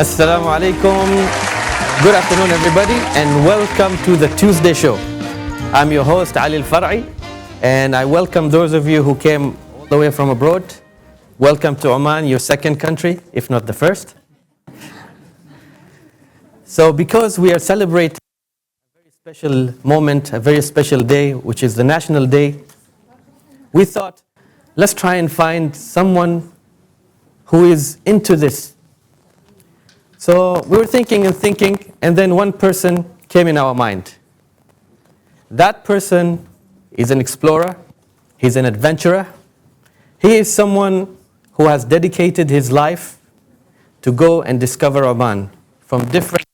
Assalamu alaikum. Good afternoon, everybody, and welcome to the Tuesday show. I'm your host, Ali Al-Far'i, and I welcome those of you who came all the way from abroad. Welcome to Oman, your second country, if not the first. So because we are celebrating a very special moment, a very special day, which is the National Day, we thought, let's try and find someone who is into this. So we were thinking, and then one person came in our mind. That person is an explorer, he's an adventurer. He is someone who has dedicated his life to go and discover Oman from different.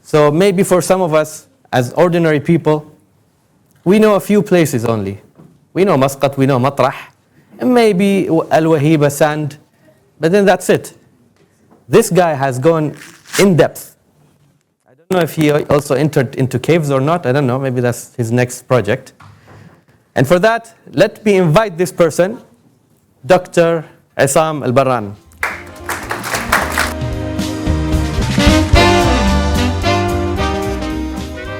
So maybe for some of us, as ordinary people, we know a few places only. We know Muscat, we know Matrah, and maybe Al-Wahiba sand, but then that's it. This guy has gone in depth. I don't know if he also entered into caves or not. I don't know. Maybe that's his next project. And for that, let me invite this person, Dr. Isam Al-Barran.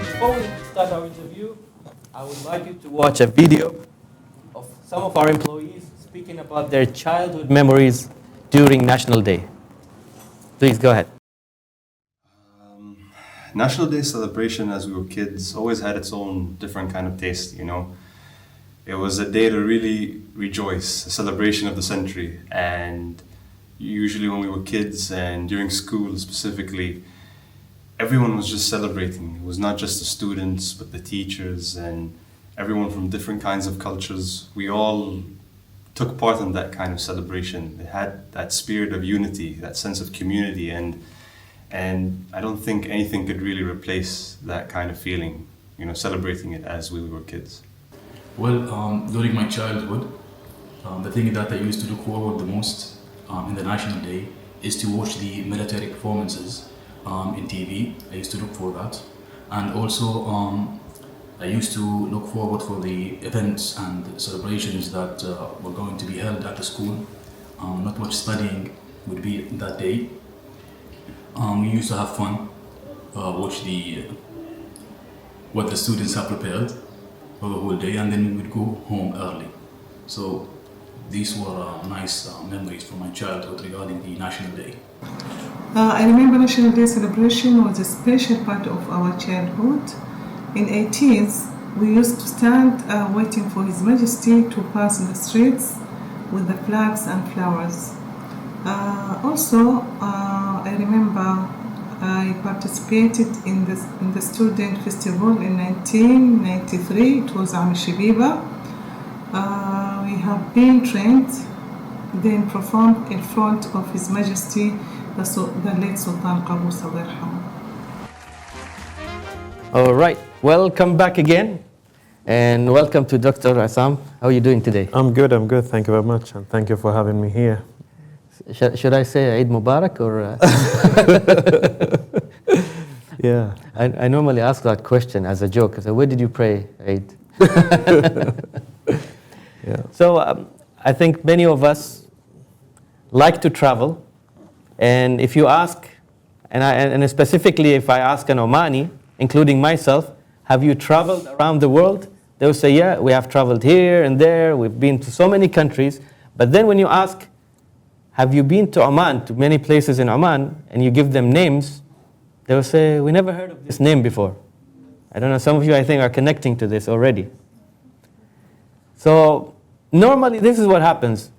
Before we start our interview, I would like you to watch a video of some of our employees speaking about their childhood memories during National Day. Please go ahead. National Day celebration as we were kids always had its own different kind of taste, you know. It was a day to really rejoice, a celebration of the century. And usually when we were kids and during school specifically, everyone was just celebrating. It was not just the students, but the teachers and everyone from different kinds of cultures. We all took part in that kind of celebration. It had that spirit of unity, that sense of community, and I don't think anything could really replace that kind of feeling, you know, celebrating it as we were kids. Well, during my childhood, the thing that I used to look forward the most in the National Day is to watch the military performances in TV. I used to look for that, and also I used to look forward for the events and celebrations that were going to be held at the school. Not much studying would be that day. We used to have fun, watch what the students have prepared for the whole day, and then we would go home early. So these were nice memories from my childhood regarding the National Day. I remember National Day celebration was a special part of our childhood. In 80s, we used to stand waiting for His Majesty to pass in the streets with the flags and flowers. Also, I remember I participated in the student festival in 1993. It was Am Shibiba. We have been trained, then performed in front of His Majesty, the late Sultan Qaboos. All right, welcome back again, and welcome to Dr. Isam. How are you doing today? I'm good. Thank you very much, and thank you for having me here. Should I say Eid Mubarak or? Yeah. I normally ask that question as a joke. I say, where did you pray Eid? Yeah. So I think many of us like to travel, and if you ask, and specifically if I ask an Omani, including myself, have you traveled around the world? They will say, yeah, we have traveled here and there, we've been to so many countries. But then when you ask, have you been to Oman, to many places in Oman, and you give them names, they will say, we never heard of this name before. I don't know, some of you I think are connecting to this already. So normally this is what happens.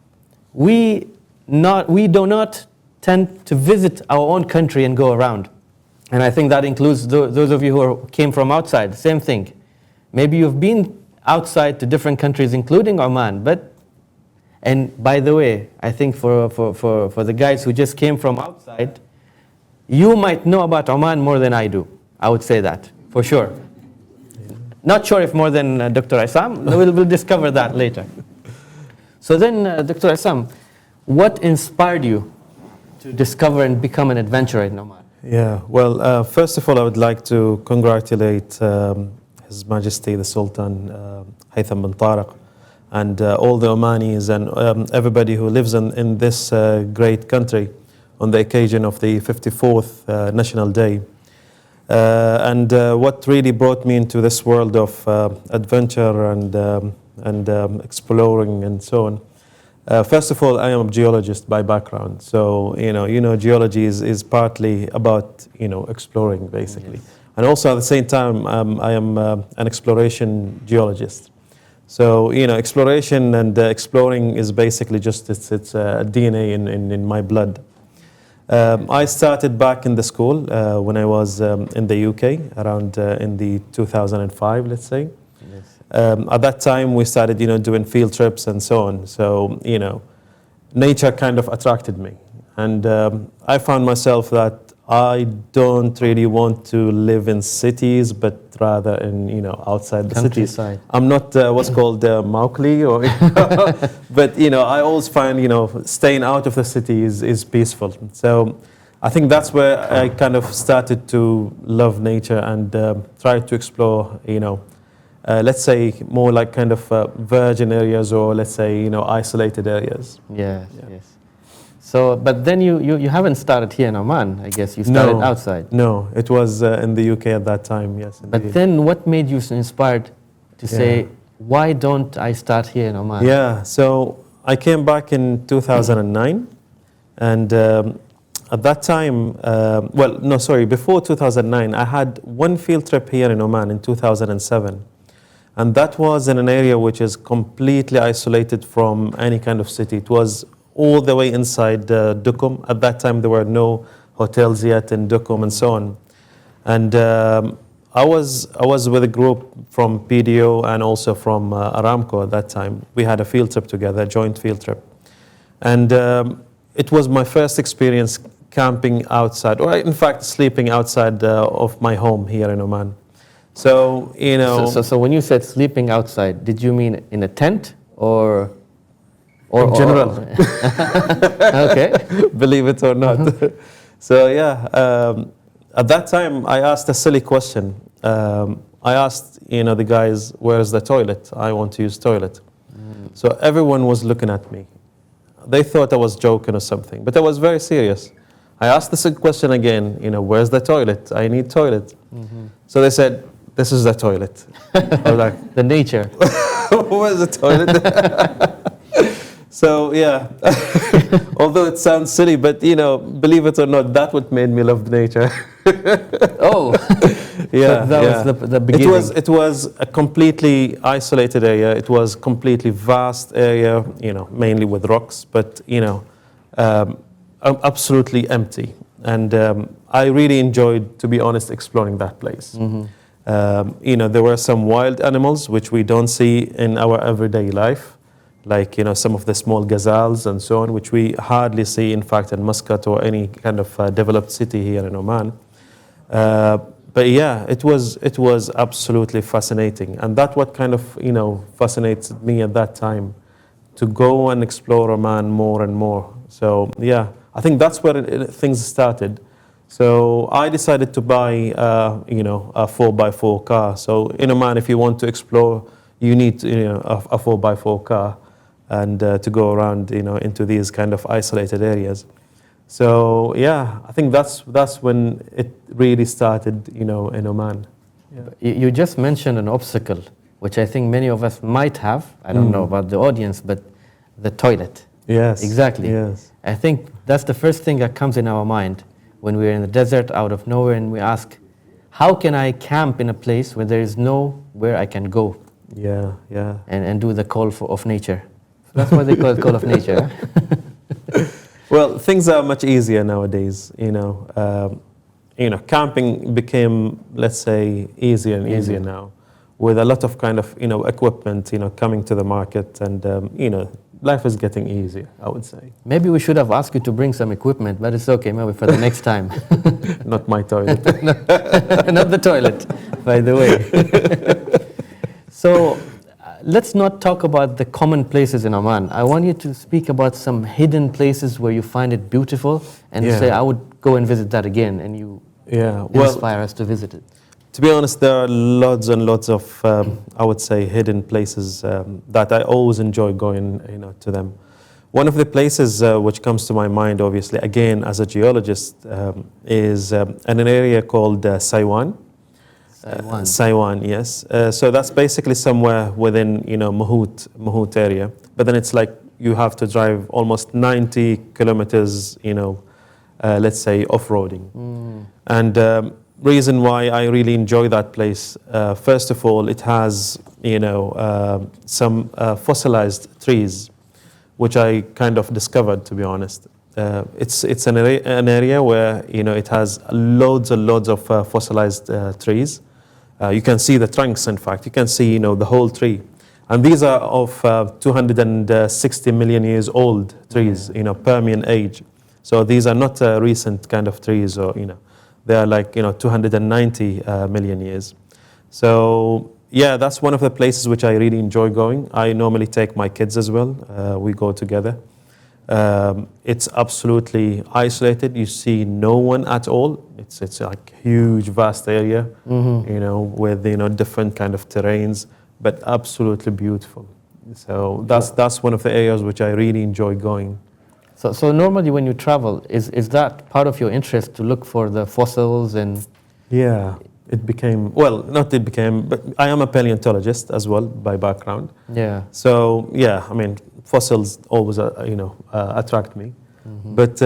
We do not tend to visit our own country and go around. And I think that includes those of you who came from outside, same thing. Maybe you've been outside to different countries, including Oman. And by the way, I think for the guys who just came from outside, you might know about Oman more than I do. I would say that, for sure. Not sure if more than Dr. Isam. We'll discover that later. So then, Dr. Isam, what inspired you to discover and become an adventurer in Oman? Yeah. Well, first of all, I would like to congratulate His Majesty the Sultan Haytham bin Tariq and all the Omanis and everybody who lives in this great country on the occasion of the 54th National Day. And what really brought me into this world of adventure and exploring and so on. First of all, I am a geologist by background, so geology is partly about exploring basically, and also at the same time I am an exploration geologist. So exploration and exploring is basically just it's DNA in my blood. I started back in the school when I was in the UK around in the 2005, let's say. At that time, we started, doing field trips and so on. So, nature kind of attracted me. And I found myself that I don't really want to live in cities, but rather in, outside the cities. I'm not what's called Mowgli, or, but, I always find, staying out of the city is peaceful. So I think that's where I kind of started to love nature and try to explore, let's say more like kind of virgin areas, or let's say isolated areas. Yes. So, but then you haven't started here in Oman, I guess. You started outside. No, it was in the UK at that time. Yes. Indeed. But then, what made you inspired to say, why don't I start here in Oman? Yeah. So I came back in 2009, and at that time, before 2009, I had one field trip here in Oman in 2007. And that was in an area which is completely isolated from any kind of city. It was all the way inside Duqm. At that time, there were no hotels yet in Duqm and so on. And I was with a group from PDO and also from Aramco at that time. We had a field trip together, a joint field trip. And it was my first experience camping outside, or in fact, sleeping outside of my home here in Oman. So, So when you said sleeping outside, did you mean in a tent or in general? Okay. Believe it or not. So, at that time, I asked a silly question. I asked, the guys, where's the toilet? I want to use toilet. So everyone was looking at me. They thought I was joking or something, but I was very serious. I asked the same question again, where's the toilet? I need toilet. So they said, this is the toilet. I was like, the nature. Where's the toilet? So although it sounds silly, but believe it or not, that's what made me love nature. Oh, yeah, that was the beginning. It was a completely isolated area. It was completely vast area, mainly with rocks, but absolutely empty. And I really enjoyed, to be honest, exploring that place. There were some wild animals which we don't see in our everyday life, like some of the small gazelles and so on, which we hardly see, in fact, in Muscat or any kind of developed city here in Oman. But it was absolutely fascinating, and that's what kind of fascinates me at that time, to go and explore Oman more and more. So I think that's where things started. So I decided to buy a 4x4 car. So in Oman, if you want to explore, you need a 4x4 car, and to go around into these kind of isolated areas. So I think that's when it really started in Oman. You just mentioned an obstacle, which I think many of us might have. I don't know about the audience, but the toilet. Yes. Exactly. Yes. I think that's the first thing that comes in our mind when we're in the desert out of nowhere and we ask, how can I camp in a place where there is nowhere I can go? Yeah. And do the call of nature. So that's why they call it call of nature. Well, things are much easier nowadays. Camping became, let's say, easier and easier now, with a lot of kind of equipment coming to the market, and life is getting easier, I would say. Maybe we should have asked you to bring some equipment, but it's okay, maybe for the next time. Not my toilet. Not the toilet, by the way. So let's not talk about the common places in Oman. I want you to speak about some hidden places where you find it beautiful and say, I would go and visit that again, and you inspire us to visit it. To be honest, there are lots and lots of, I would say, hidden places that I always enjoy going, to them. One of the places which comes to my mind, obviously, again as a geologist, is in an area called Saiwan. Taiwan. Saiwan, yes. So that's basically somewhere within, Mahut area. But then it's like you have to drive almost 90 kilometers, let's say off-roading. And reason why I really enjoy that place, first of all, it has, some fossilized trees, which I kind of discovered, to be honest. It's an area where, it has loads and loads of fossilized trees. You can see the trunks, in fact. You can see, the whole tree. And these are of 260 million years old trees, Permian age. So these are not recent kind of trees, or, they are like, 290 million years. So, yeah, that's one of the places which I really enjoy going. I normally take my kids as well. We go together. It's absolutely isolated. You see no one at all. It's like huge, vast area, with different kind of terrains, but absolutely beautiful. So that's one of the areas which I really enjoy going. So normally when you travel, is that part of your interest to look for the fossils and? Yeah, it became, well, not it became, but I am a paleontologist as well by background. Yeah. So yeah, I mean, fossils always, attract me. But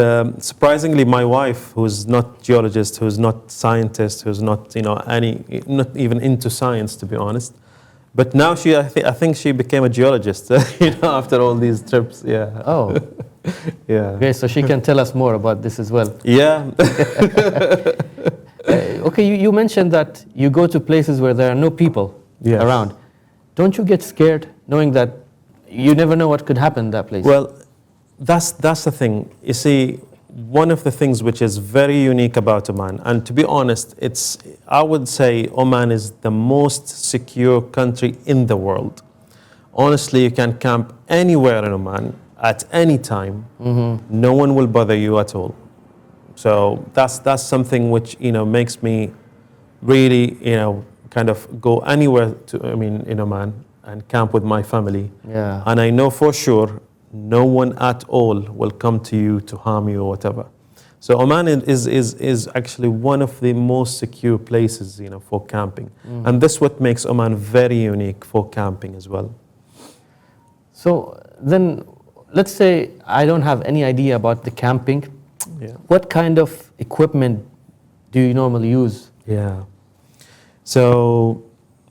surprisingly, my wife, who's not geologist, who's not scientist, who's not, not even into science, to be honest. But now I think she became a geologist, after all these trips. Yeah. Oh. Yeah. Okay, so she can tell us more about this as well. Yeah. Okay, you mentioned that you go to places where there are no people Yes. around. Don't you get scared knowing that you never know what could happen in that place? Well, that's the thing. You see, one of the things which is very unique about Oman, and to be honest, I would say Oman is the most secure country in the world. Honestly, you can camp anywhere in Oman at any time. No one will bother you at all. So that's something which makes me really kind of go anywhere in Oman and camp with my family. Yeah. And I know for sure no one at all will come to you to harm you or whatever. So Oman is actually one of the most secure places for camping. And this what makes Oman very unique for camping as well. So then, let's say I don't have any idea about the camping. Yeah. What kind of equipment do you normally use? Yeah. So,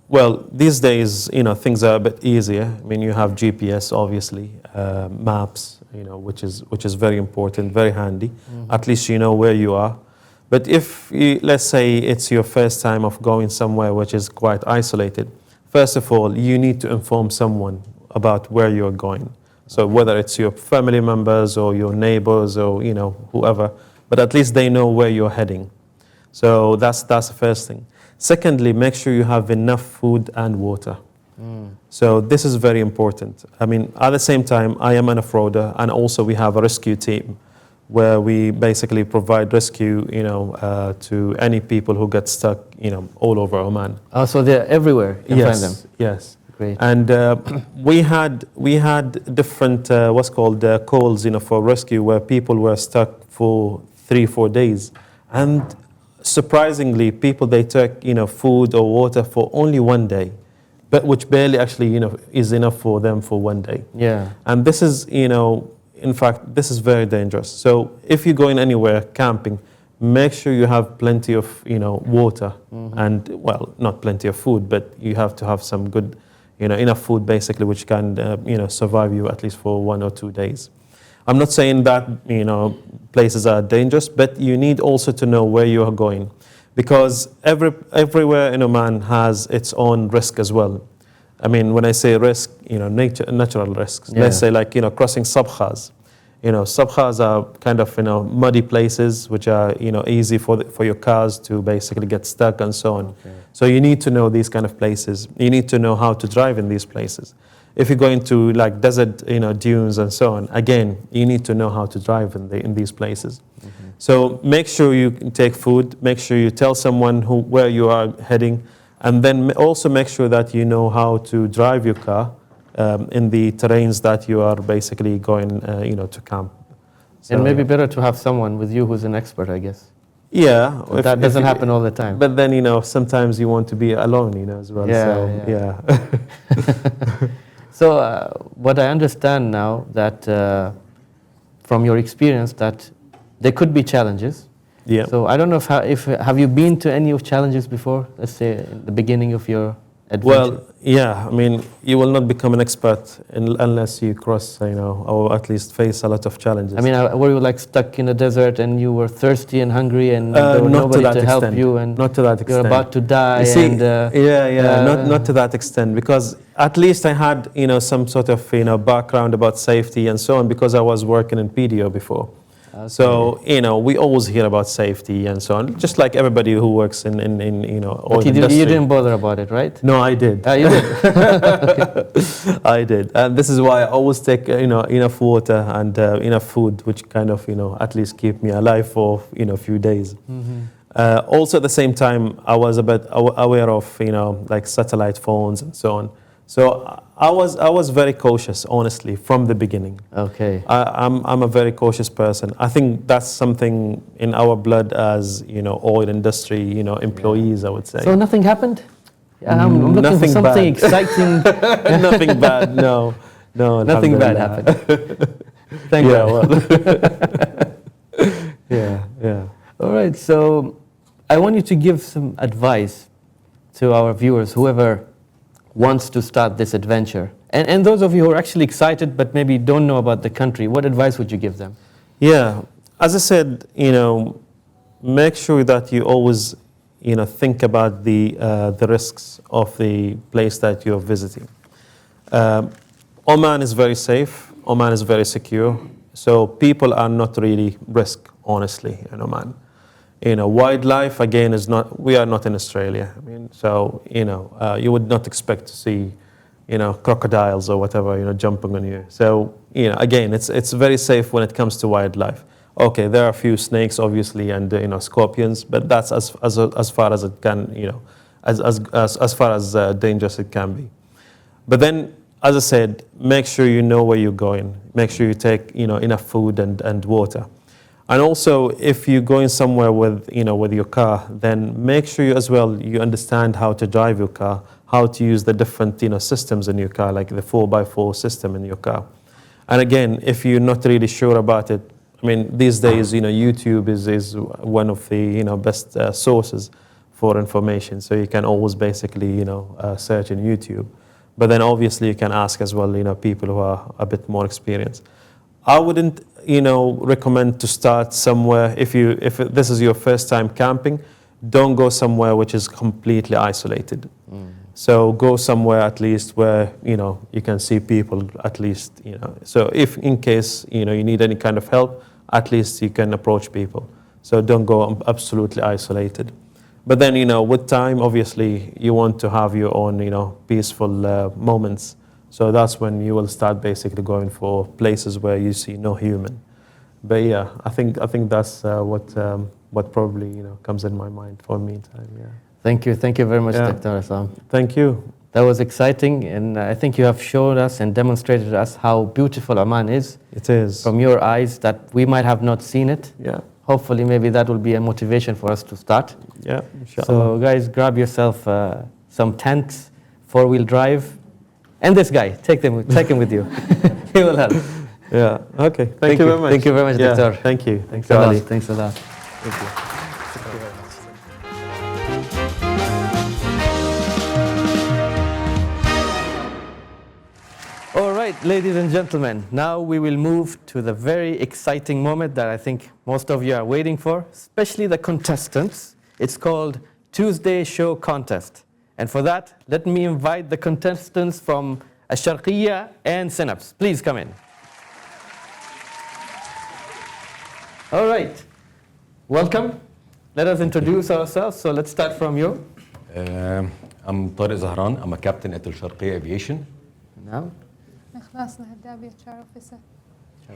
well, these days, things are a bit easier. I mean, you have GPS, obviously, maps, which is very important, very handy. At least you know where you are. But if, let's say, it's your first time of going somewhere which is quite isolated, first of all, you need to inform someone about where you're going. So whether it's your family members or your neighbors or whoever, but at least they know where you're heading. So that's the first thing. Secondly, make sure you have enough food and water. So this is very important. I mean, at the same time, I am an off-roader, and also we have a rescue team where we basically provide rescue, to any people who get stuck, all over Oman. Oh, so they're everywhere. You can find them. Yes. Great. And we had different what's called calls, for rescue where people were stuck for 3-4 days, and surprisingly, people they took food or water for only 1 day, but which barely actually is enough for them for 1 day. Yeah. And this is in fact this is very dangerous. So if you're going anywhere camping, make sure you have plenty of water and not plenty of food, but you have to have some good. Enough food basically, which can, survive you at least for 1 or 2 days. I'm not saying that, places are dangerous, but you need also to know where you are going, because everywhere in Oman has its own risk as well. I mean, when I say risk, natural risks. Yeah. Let's say like, crossing sabkhas. Sabkhas are kind of, muddy places which are, easy for your cars to basically get stuck and so on. Okay. So you need to know these kind of places. You need to know how to drive in these places. If you're going to like desert, dunes and so on, again, you need to know how to drive in these places. So make sure you take food, make sure you tell someone where you are heading, and then also make sure that you know how to drive your car in the terrains that you are basically going, to camp. So, And maybe better to have someone with you who's an expert, I guess. yeah, That doesn't happen all the time. But then sometimes you want to be alone, as well. Yeah, so yeah. So what I understand now that from your experience that there could be challenges. yeah. So I don't know if have you been to any of challenges before? Let's say in the beginning of your adventure. Well, yeah. I mean, you will not become an expert unless you cross, or at least face a lot of challenges. I mean, were you like stuck in a desert and you were thirsty and hungry and there was not nobody to that help extent. you and Not to that you're extent. about to die? You see, and, not to that extent, because at least I had, some sort of, background about safety and so on, because I was working in PDO before. Okay. So, we always hear about safety and so on, just like everybody who works in oil But industry. you didn't bother about it, right? No, I did. You did? I did. And this is why I always take, enough water and enough food, which kind of, at least keep me alive for, a few days. Mm-hmm. Also, at the same time, I was a bit aware of, like satellite phones and so on. So I was very cautious, honestly, from the beginning. Okay. I'm a very cautious person. I think that's something in our blood as, oil industry, employees, I would say. So nothing happened? I'm looking for Nothing something bad. exciting. Nothing bad, no. Nothing bad alhamdulillah. happened. Thank God. Yeah. All right, so I want you to give some advice to our viewers, whoever wants to start this adventure. And those of you who are actually excited but maybe don't know about the country, what advice would you give them? Yeah, as I said, make sure that you always, think about the risks of the place that you're visiting. Oman is very safe. Oman is very secure. So people are not really risk, honestly, in Oman. Wildlife, again, we are not in Australia. I mean, so, you would not expect to see, crocodiles or whatever, jumping on you. So, again, it's very safe when it comes to wildlife. Okay, there are a few snakes, obviously, and, scorpions, but that's as far as it can, as far as dangerous it can be. But then, as I said, make sure you know where you're going. Make sure you take, enough food and water. And also, if you're going somewhere with your car, then make sure you understand how to drive your car, how to use the different, systems in your car, like the 4x4 system in your car. And again, if you're not really sure about it, I mean, these days, YouTube is one of the, best sources for information. So you can always basically, search in YouTube. But then obviously you can ask as well, people who are a bit more experienced. I wouldn't, recommend to start somewhere, if this is your first time camping, don't go somewhere which is completely isolated. So go somewhere at least where, you can see people at least, So if in case, you need any kind of help, at least you can approach people. So don't go absolutely isolated. But then, with time, obviously, you want to have your own, peaceful moments. So that's when you will start basically going for places where you see no human. But yeah, I think that's what probably comes in my mind for the meantime. Yeah. Thank you very much, Yeah. Dr. Assam. Thank you. That was exciting, and I think you have shown us and demonstrated to us how beautiful Oman is. It is. From your eyes, that we might have not seen it. Yeah. Hopefully, maybe that will be a motivation for us to start. Yeah. Inshallah. So, guys, grab yourself some tents, 4-wheel drive, and this guy. Take him with you. He will help. Yeah. Okay. Thank you very much. Thank you very much, Yeah. Doctor. Thank you. Thanks a lot. Ali. Thanks a lot. Thank you. All right, ladies and gentlemen, now we will move to the very exciting moment that I think most of you are waiting for, especially the contestants. It's called Tuesday Show Contest. And for that, let me invite the contestants from Ash-Sharqiyya and Synapse. Please come in. All right, welcome. Let us introduce ourselves. So let's start from you. I'm Tariq Zahran. I'm a captain at Al-Sharqiyya Aviation. Now. مخلاص الهدابي HR officer.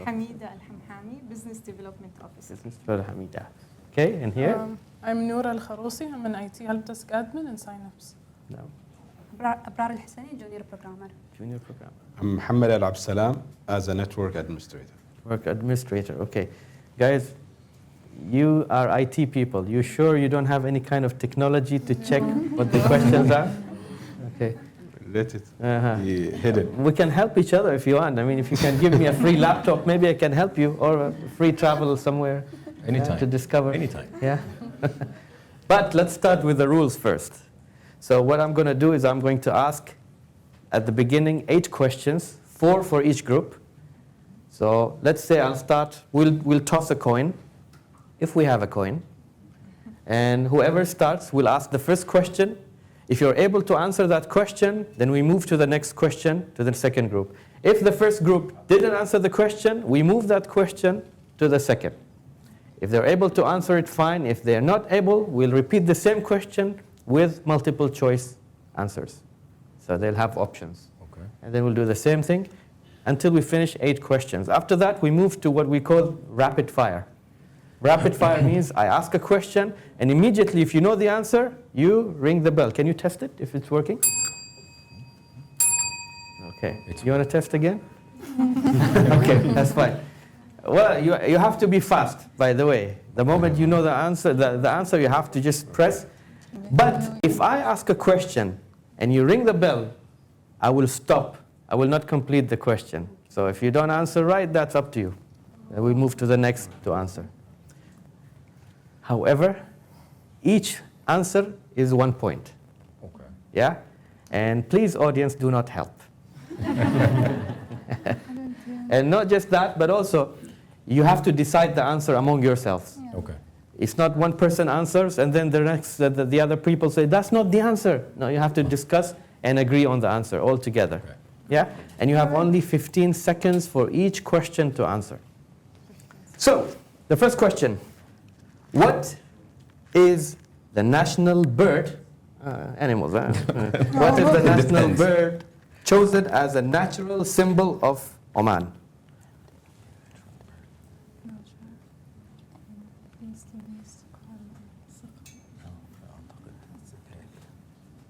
حميدة الحمحامي business development officer. Hamida. Okay, and here? I'm Noura Al-Kharousi. I'm an IT help desk admin in Synapse. No. أبرار الحسني junior programmer. Junior programmer. I'm Muhammad Al Absalam as a network administrator. Work administrator, okay. Guys, you are IT people. You sure you don't have any kind of technology to check what the questions are? Okay. Let it Uh-huh. be hidden. We can help each other if you want. I mean, if you can give me a free laptop, maybe I can help you, or a free travel somewhere Anytime. to discover. Anytime. Yeah. But let's start with the rules first. So what I'm going to do is I'm going to ask at the beginning 8 questions, 4 for each group. So let's say I'll start. We'll toss a coin, if we have a coin, and whoever starts will ask the first question. If you're able to answer that question, then we move to the next question, to the second group. If the first group didn't answer the question, we move that question to the second. If they're able to answer it, fine. If they're not able, we'll repeat the same question with multiple choice answers. So they'll have options. Okay. And then we'll do the same thing until we finish 8 questions. After that, we move to what we call rapid fire. Rapid fire means I ask a question, and immediately, if you know the answer, you ring the bell. Can you test it if it's working? Okay. You want to test again? Okay, that's fine. Well, you have to be fast, by the way. The moment you know the answer, you have to just press. But if I ask a question and you ring the bell, I will stop. I will not complete the question. So if you don't answer right, that's up to you. Then we move to the next to answer. However, each answer is 1 point. Okay. Yeah? And please, audience, do not help. And not just that, but also you have to decide the answer among yourselves. Okay. It's not one person answers and then the other people say, that's not the answer. No, you have to discuss and agree on the answer all together. Okay. Yeah? And you have only 15 seconds for each question to answer. So, the first question. What is the national bird? Animals, huh? What is the national bird chosen as a natural symbol of Oman?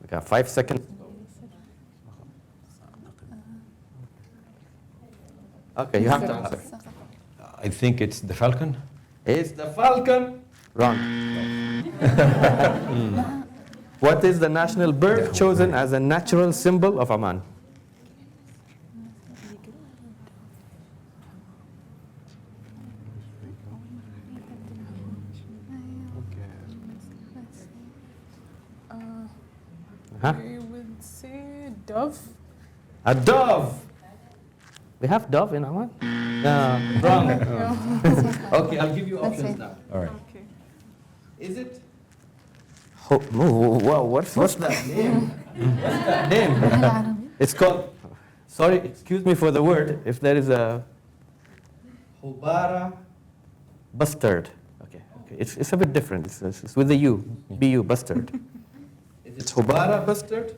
We got 5 seconds. Okay, you have to answer. I think it's the falcon. Is the falcon wrong? What is the national bird chosen as a natural symbol of Oman? Huh? I would say dove. A dove. We have dove in Oman? No, wrong. Okay, I'll give you options now. All right. Okay. Is it? Wow, what's that name? What's that name? It's called, sorry, excuse me for the word, if there is a Hubara bustard. Okay, it's a bit different. It's with the U, B-U, bustard. Is it Hubara bustard,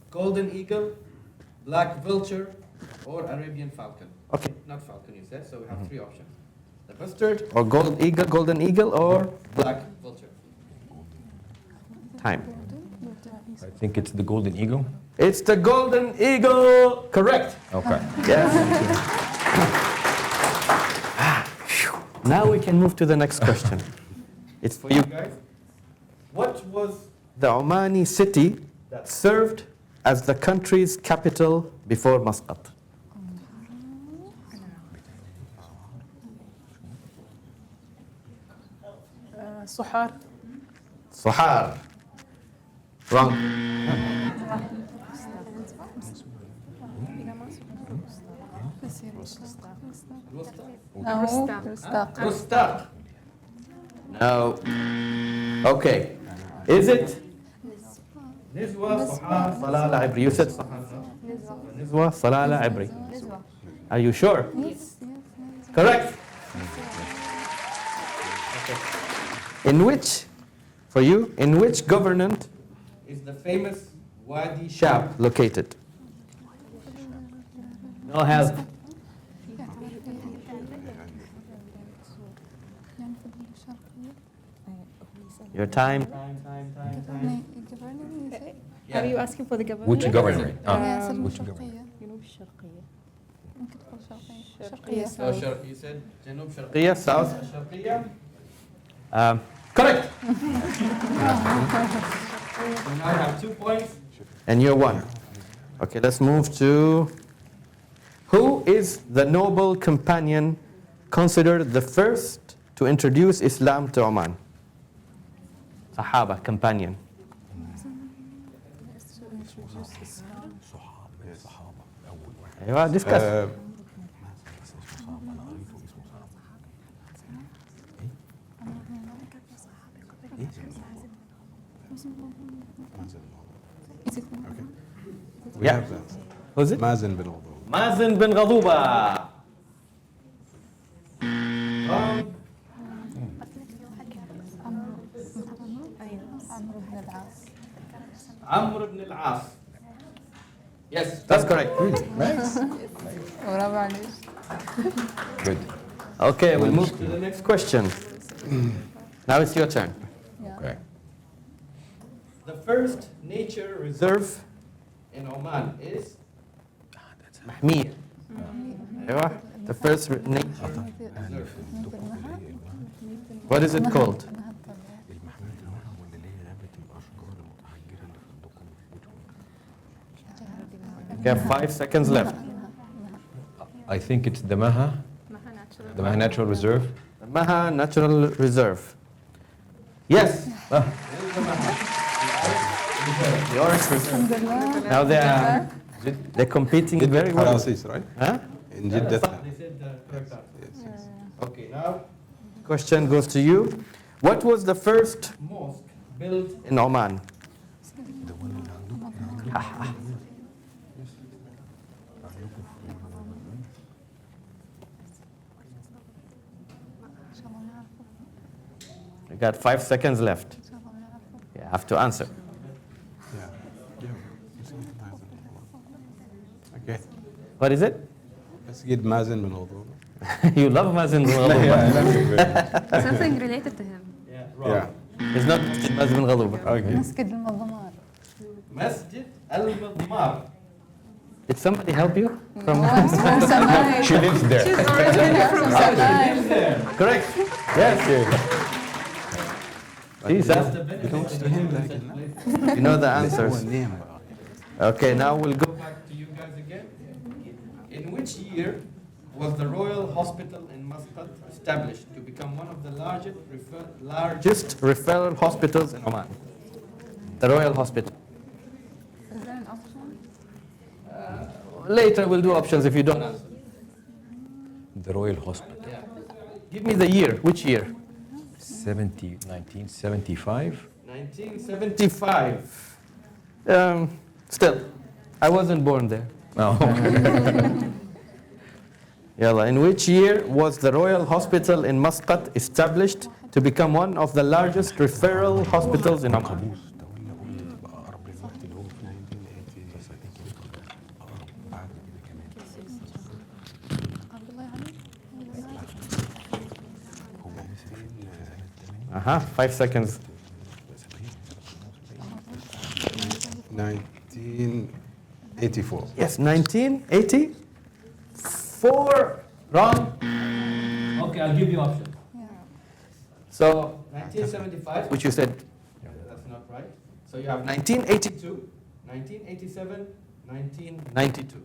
golden eagle, black vulture, or Arabian falcon? Okay, not falcon you said, so we have 3 options. The bustard, or golden eagle, or black vulture. Time. I think it's the golden eagle. It's the golden eagle. Correct. Okay. Yes. Now we can move to the next question. It's for you guys. What was the Omani city that served as the country's capital before Muscat? Suhar. Sohar. Wrong. Rustak. No. Okay. Is it? Nizwa, Sohar, Salala, Ibri. You said Sohar. Nizwa, Salala, Ibri. Are you sure? Yes. Correct. In which, for you, in which government is the famous Wadi Shab located? No help. Your time. Are you asking for the government? Which government? Which government? جنوب الشرقية. ممكن تقول شرقية. شرقية. So you said جنوب شرقية, south شرقية. Correct. So now I have 2 points and you're 1. Okay, let's move to who is the noble companion considered the first to introduce Islam to Oman? Sahaba, companion. أيوة, discuss. We have that. Who's it? Mazen bin Udu. مازن بن غضوبة. عمرو بن العاص. Yes, that's correct. برافو عليك. Good. Okay, we'll move to the next question. Now it's your turn. Okay. The first nature reserve in Oman is Mahmiyah. أيوة. The first nature reserve. What is it called? You have 5 seconds left. I think it's the Maha Natural Reserve. The Maha Natural Reserve. Yes. The orange reserve. Now they're competing very well. Harasis, right? Huh? In Jeddah. They said the correct answer. Okay, now question goes to you. What was the first mosque built in Oman? You got 5 seconds left. You have to answer. Okay. What is it? Let's get Mazen bin Udu. You love Mazen bin Ghadouba. Something related to him. Yeah. It's not Mazen bin Ghadouba. Okay. مسجد المنظمات. Masjid al-Madmar. Did somebody help you? From She lives there. Correct. Yes. See, that's the Belongs to him. You know the answers. Okay, now we'll go back to you guys again. In which year was the Royal Hospital in Muscat established to become one of the largest referral hospitals in Oman? The Royal Hospital. Is there an option? Later we'll do options if you don't answer. The Royal Hospital. Give me the year. Which year? 1975. 1975. Still, I wasn't born there. No. Yalla. In which year was the Royal Hospital in Muscat established to become one of the largest referral hospitals in Oman? Uh-huh. 5 seconds. 1984. Yes, 1984. Wrong. Okay, I'll give you options. So 1975, which you said that's not right. So you have 1982, 1987, 1992.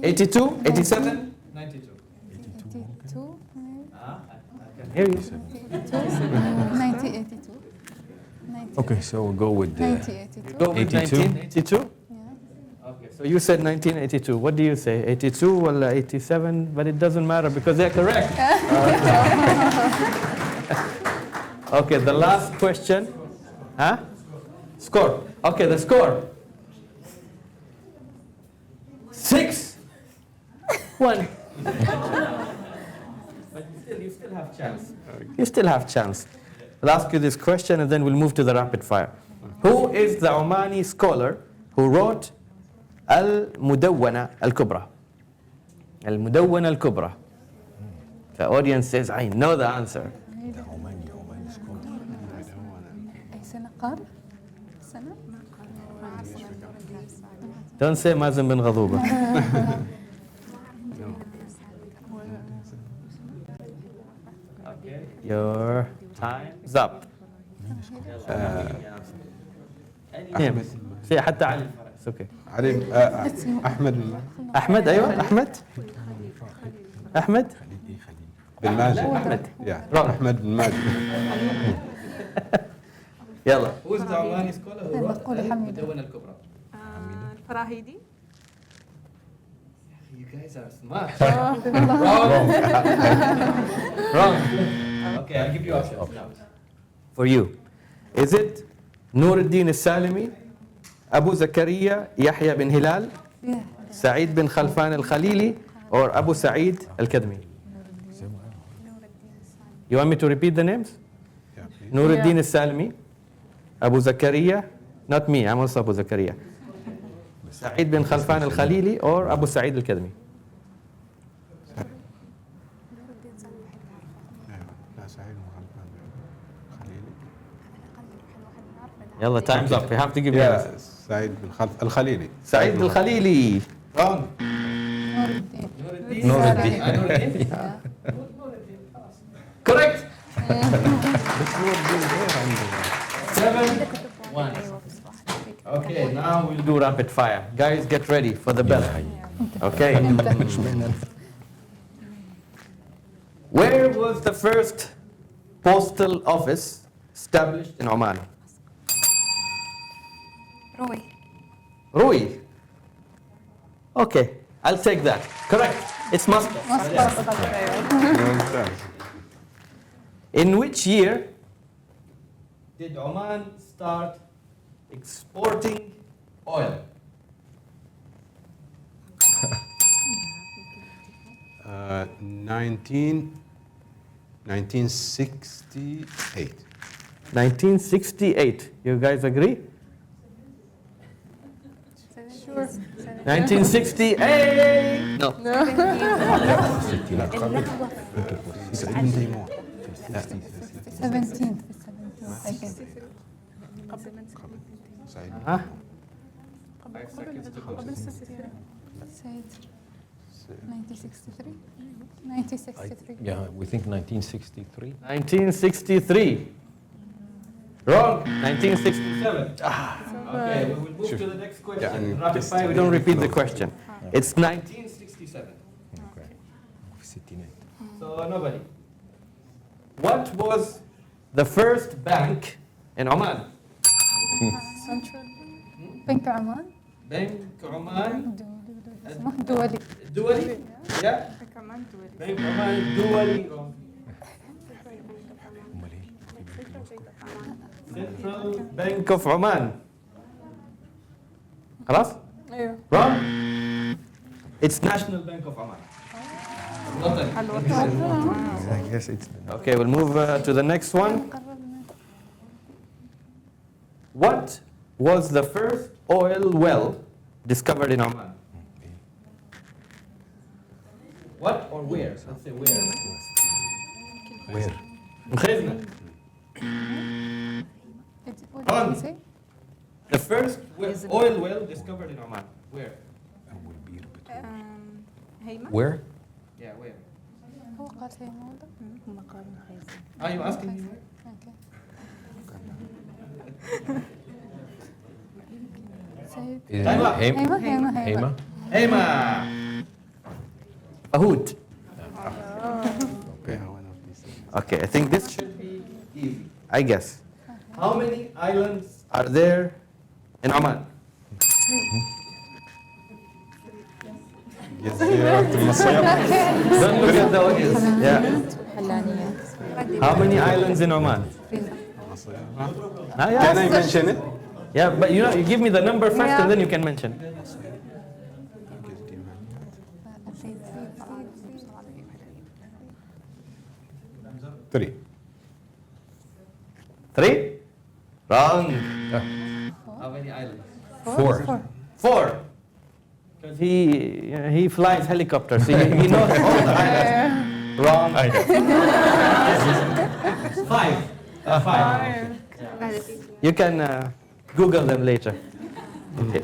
82, 87, 92. 82. I can hear you. 1982. Okay, so we'll go with the 1982. Go with 82. 1982. Okay, so you said 1982. What do you say? 82 or 87? But it doesn't matter because they're correct. Okay, the last question. Huh? Score. Okay, the score. 6-1. But you still have chance. You still have chance. I'll ask you this question and then we'll move to the rapid fire. Who is the Omani scholar who wrote Al-Mudawwana Al-Kubra? Al-Mudawwana Al-Kubra. The audience says, I know the answer. أي سنة قال؟ سنة؟ Don't say Mazen bin Ghadouba. Your time's up. أحمد. Say حتى علي. It's okay. علي أحمد أحمد أيوة أحمد. أحمد. بن ماجد. أحمد. Yeah. أحمد بن ماجد. يلا. Who's the Omani scholar who wrote بقول حميدة. المدونة الكبرى? الفراهيدي. You guys are smart. Wrong. Wrong. Okay, I'll give you options now. For you. Is it نور الدين السالمي, أبو زكريا يحيى بن هلال, سعيد بن خلفان الخليلي, or أبو سعيد الكدمي? You want me to repeat the names? Yeah, please. نور الدين السالمي, أبو زكريا, not me, I'm also أبو زكريا, سعيد بن خلفان الخليلي, or أبو سعيد الكدمي? لا سعيد وخلفان خليلي. يلا time's up. You have to give me Yeah, answers. سعيد بن الخليلي. سعيد الخليلي. Wrong. نور الدين. Correct. بس نور الدين غير عنده. 7-1. Okay, now we'll do rapid fire. Guys, get ready for the bell. Okay. Where was the first postal office established in Oman? روي. Rui. Okay, I'll take that. Correct. It's Muscat. ممتاز. In which year did Oman start exporting oil? 1968. 1968. You guys agree? Sure. 1968. No. سعيد بن تيمور. 17. سعيد. Huh? Said 1963. 1963. Yeah, we think 1963. 1963. Wrong. 1967. Okay, we will move to the next question. يعني Rapid fire, we don't repeat the question. It's 1967. Okay. في الستينات. So nobody. What was the first bank in Oman? Central. بنك عمان. Bank Oman. اسمه دولي. Duwali? Yeah. كمان دولي. Bank Oman Duwali. أمال إيه؟ Central Bank of Oman. خلاص؟ ايوه. Wrong? It's National Bank of Oman. Nothing. I guess it's. Okay, we'll move to the next one. What was the first oil well discovered in Oman? What or where? Let's say where. Where? Mkhizna. What did you say? The first oil well discovered in Oman. Where? هيمة. Where? Yeah, where? هو قال هي موضة. هم قالوا خيزة. Are you asking me where? اوكي. سيد. Is Time it up. هيمة هيمة هيمة. Hema? Hema. Fahud. Okay, one of these. Okay, I think this should be easy. I guess. How many islands are there in Oman? Yes, زيارة المصيف. Don't look at the audience. Yeah. حلانيات. How many islands in Oman? Ah, yeah. Can I mention it? Yeah, but you know, you give me the number first and then you can mention. Three. 3? Wrong. How many islands? 4. 4. Because he flies helicopters, so he knows all the islands. Wrong. 5. 5. You can Google them later. Okay.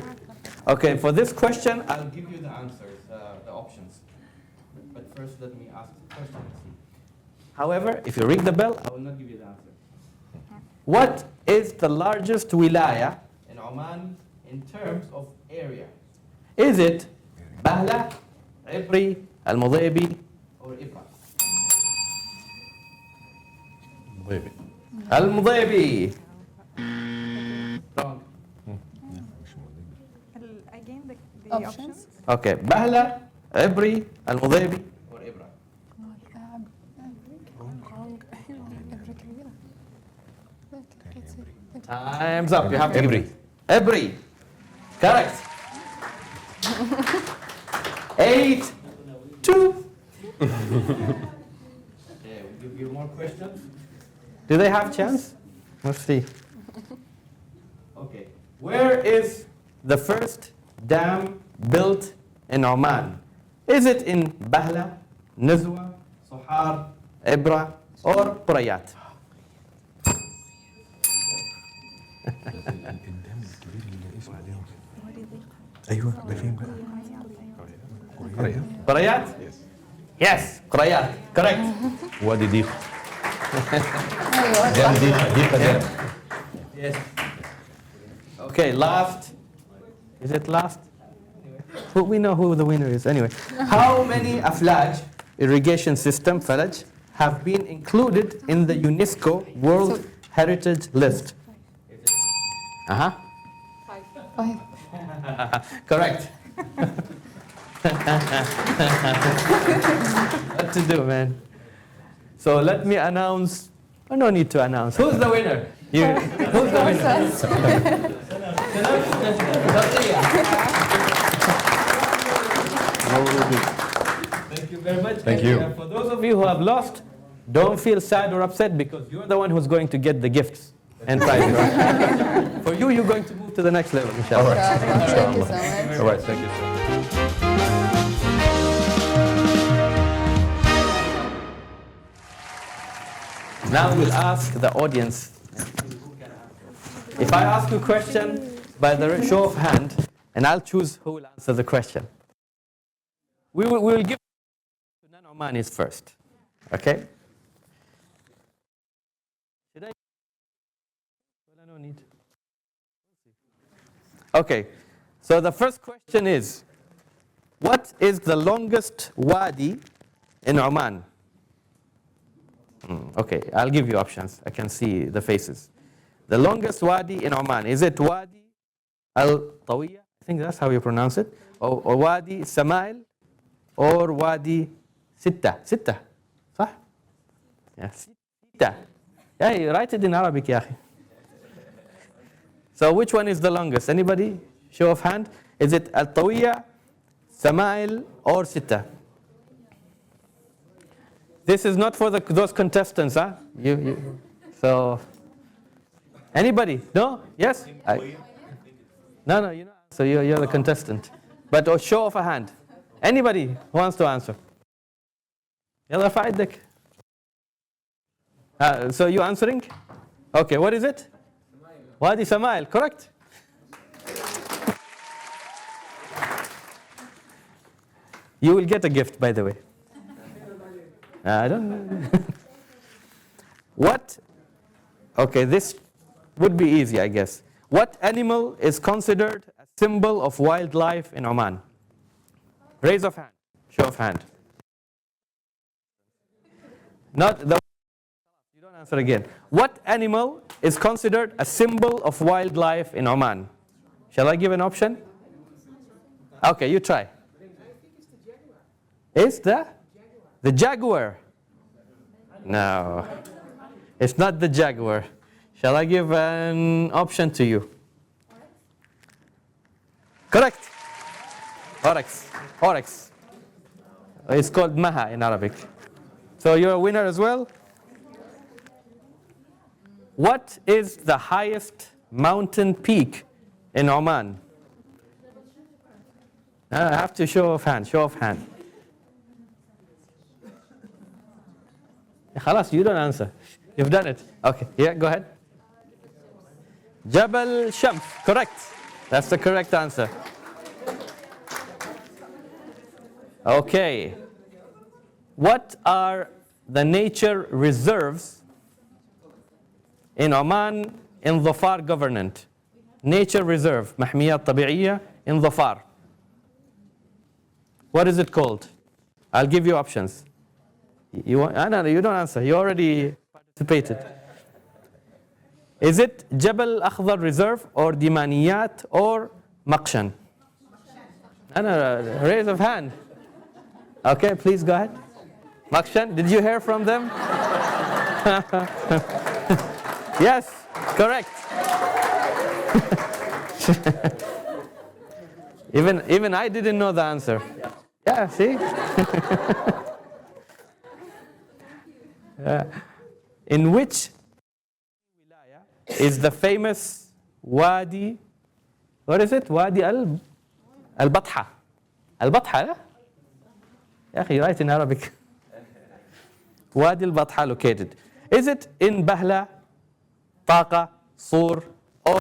Okay, for this question, I'll give you the answers, the options. But first, let me ask the question. However, if you ring the bell, I will not give you the answer. What is the largest wilaya in Oman in terms of area? Is it Bahla, Ibri, Al-Mudaybi, or Ibra? ضيبي. Al-Mudaybi. Wrong. Again, the Options. options. Okay, Bahla, Ibri, Al-Mudaybi, or Ibra? Time's up. You have to Ibri. Ibri. Correct. 8, 2. Okay, we'll give you more questions. Do they have chance? Let's see. Okay. Where is the first dam built in Oman? Is it in Bahla, Nizwa, Sohar, Ibra, or Qurayat? ايوه ده فين بقى؟ قرية. Qurayat? Yes, Qurayat. Correct. وادي ديخ. ايوه دام ديخ ديخ دام. Yes. Okay, last. Is it last? We know who the winner is anyway. How many Aflaj irrigation system, Falaj, have been included in the UNESCO World Heritage List? Uh-huh. 5. Correct. What to do, man? So let me announce. Oh, no need to announce. Who's the winner? You. Who's the winner? Thank you very much. Thank you. And for those of you who have lost, don't feel sad or upset because you're the one who's going to get the gifts and prizes. For you, you're going to move to the next level, inshallah. Thank you so much. All right, thank you, sir. Now we'll ask the audience. If I ask you a question by the show of hand, and I'll choose who will answer the question. We will give to non-Omanis first. Okay? Should I? Well, I don't need. Okay. So the first question is, what is the longest wadi in Oman? Okay, I'll give you options. I can see the faces. The longest wadi in Oman, is it Wadi Al-Tawiya? I think that's how you pronounce it. Or Wadi Samail? Or Wadi Sitta? Sitta? صح? Yeah, Sitta. Yeah, you write it in Arabic, ya akhi. So which one is the longest? Anybody? Show of hand. Is it Al-Tawiya, Samail, or Sitta? This is not for those contestants, huh? So, anybody? No? Yes? No, you know. So you're the contestant. But a show of a hand. Anybody who wants to answer? يلا رفع يدك. So you answering? Okay, what is it? Wadi Samail, correct? You will get a gift, by the way. I don't know. What? Okay, this would be easy, I guess. What animal is considered a symbol of wildlife in Oman? Raise of hand. Show of hand. Not the. You don't answer again. What animal is considered a symbol of wildlife in Oman? Shall I give an option? Okay, you try. Is the jaguar? No, it's not the jaguar. Shall I give an option to you? Correct. Oryx. Oryx. It's called maha in Arabic. So you're a winner as well. What is the highest mountain peak in Oman? I have to show of hand. Show of hand. خلاص, you don't answer. You've done it. Okay, yeah, go ahead. Jabal Shams, correct. That's the correct answer. Okay. What are the nature reserves in Oman in Dhofar Governorate? Nature reserve, محميات طبيعية in Dhofar. What is it called? I'll give you options. No, you don't answer. You already participated. Is it Jabal Akhdar Reserve or Dimaniyat or Maqshan? No, raise of hand. Okay, please go ahead. Maqshan, did you hear from them? Yes, correct. Even I didn't know the answer. Yeah, see? In which wilaya is the famous Wadi, what is it? Wadi al-Batha. Al-Batha, yeah? Ya akhi, write in Arabic. Wadi al-Batha located. Is it in Bahla, Taqa, Sur, or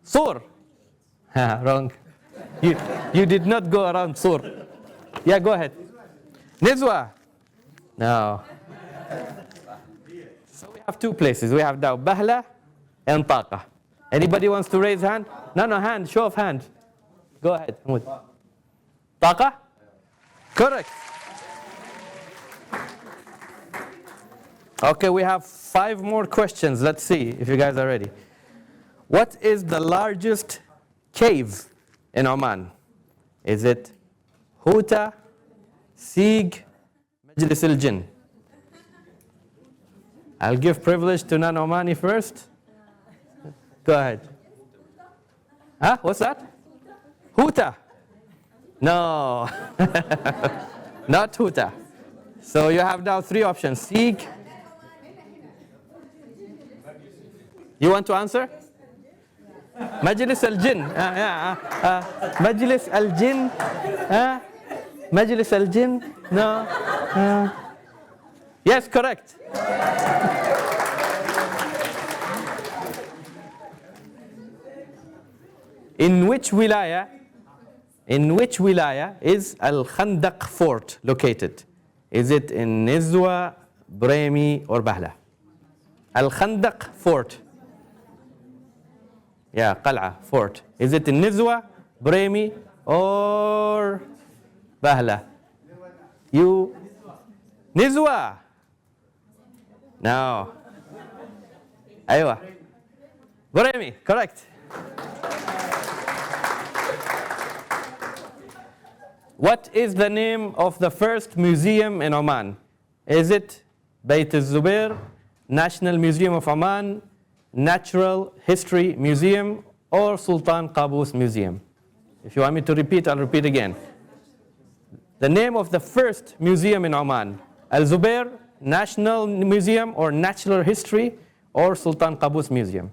Sur? Wrong. You did not go around Sur. Yeah, go ahead. Nizwa. No. So we have two places. We have now Bahla and Taqa. Anybody wants to raise hand? No, hand. Show of hand. Go ahead. Taqa? Correct. Okay, we have 5 more questions. Let's see if you guys are ready. What is the largest cave in Oman? Is it Huta, Sieg, Majlis al-Jinn? I'll give privilege to non-Omani first. Go ahead. Huh? What's that? Huta. No. Not Huta. So you have now 3 options. Sieg. You want to answer? Majlis al-Jinn. Majlis al-Jinn. Majlis al-Jinn. No. Yes, correct. In which wilaya is Al-Khandaq Fort located? Is it in Nizwa, Bremi, or Bahla? Al-Khandaq Fort. Yeah, Qal'a Fort. Is it in Nizwa, Bremi, or Bahla? You? Nizwa. No. Aywa. Bremi, correct. What is the name of the first museum in Oman? Is it Bayt al-Zubair, National Museum of Oman, Natural History Museum, or Sultan Qaboos Museum? If you want me to repeat, I'll repeat again. The name of the first museum in Oman: Al-Zubair, National Museum, or Natural History, or Sultan Qaboos Museum?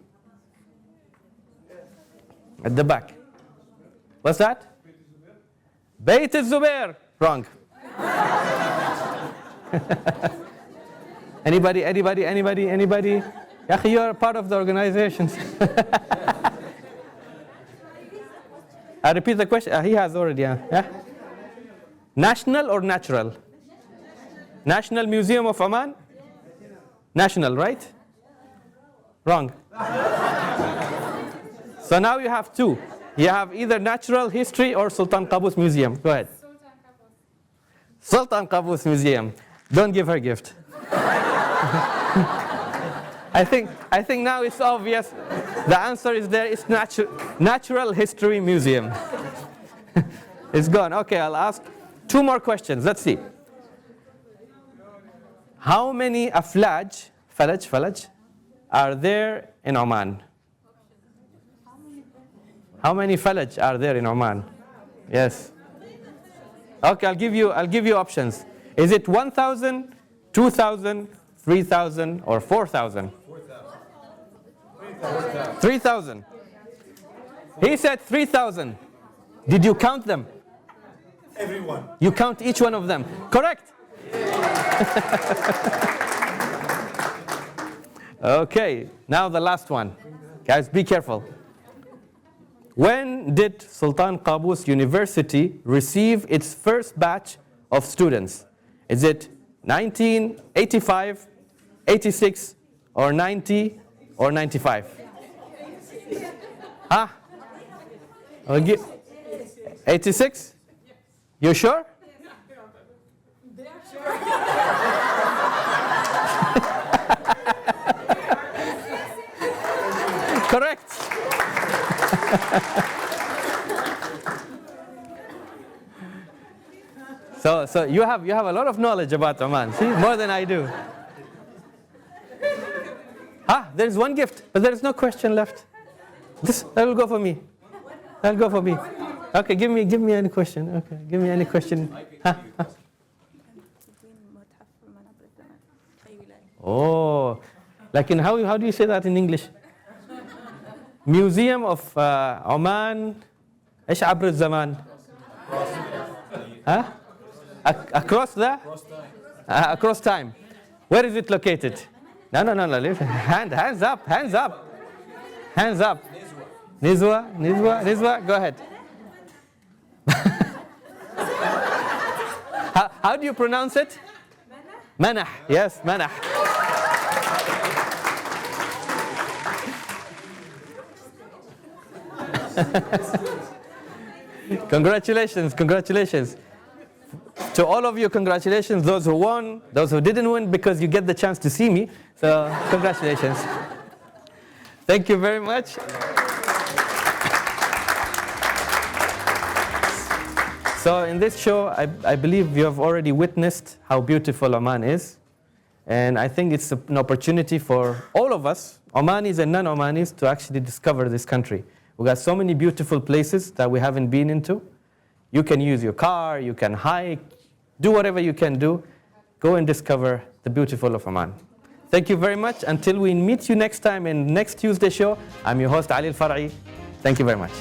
At the back. What's that? Bayt al-Zubair. Wrong. Anybody? Yakhi, you're part of the organizations. I repeat the question. He has already. Yeah? National or natural? National Museum of Oman? National, right? Wrong. So now you have 2. You have either Natural History or Sultan Qaboos Museum. Go ahead. Sultan Qaboos Museum. Don't give her gift. I think now it's obvious. The answer is there. It's Natural History Museum. It's gone. Okay, I'll ask 2 more questions. Let's see. How many falaj are there in Oman? How many falaj are there in Oman? Yes. Okay, I'll give you options. Is it 1,000, 2,000, 3,000, or 4,000? 3,000. He said 3,000. Did you count them? Everyone. You count each one of them. Correct. Okay, now the last one. Guys, be careful. When did Sultan Qaboos University receive its first batch of students? Is it 1985, 86, or 90, or 95? Huh? 86? You sure? Correct. So you have a lot of knowledge about Oman. See, more than I do. There is one gift, but there is no question left. That will go for me. That'll go for me. Okay, give me any question. Okay, give me any question. Oh, like in how do you say that in English? Museum of Oman. إيش عبر الزمان? Huh? Across the? Across time. Where is it located? No. Hands up. Hands up. Nizwa. Go ahead. How do you pronounce it? Manah. Yes, Manah. Congratulations. To all of you, congratulations. Those who won, those who didn't win, because you get the chance to see me. So, congratulations. Thank you very much. So, in this show, I believe you have already witnessed how beautiful Oman is. And I think it's an opportunity for all of us, Omanis and non-Omanis, to actually discover this country. We've got so many beautiful places that we haven't been into. You can use your car, you can hike, do whatever you can do. Go and discover the beautiful of Oman. Thank you very much. Until we meet you next time in next Tuesday show, I'm your host, Ali Al-Far'i. Thank you very much.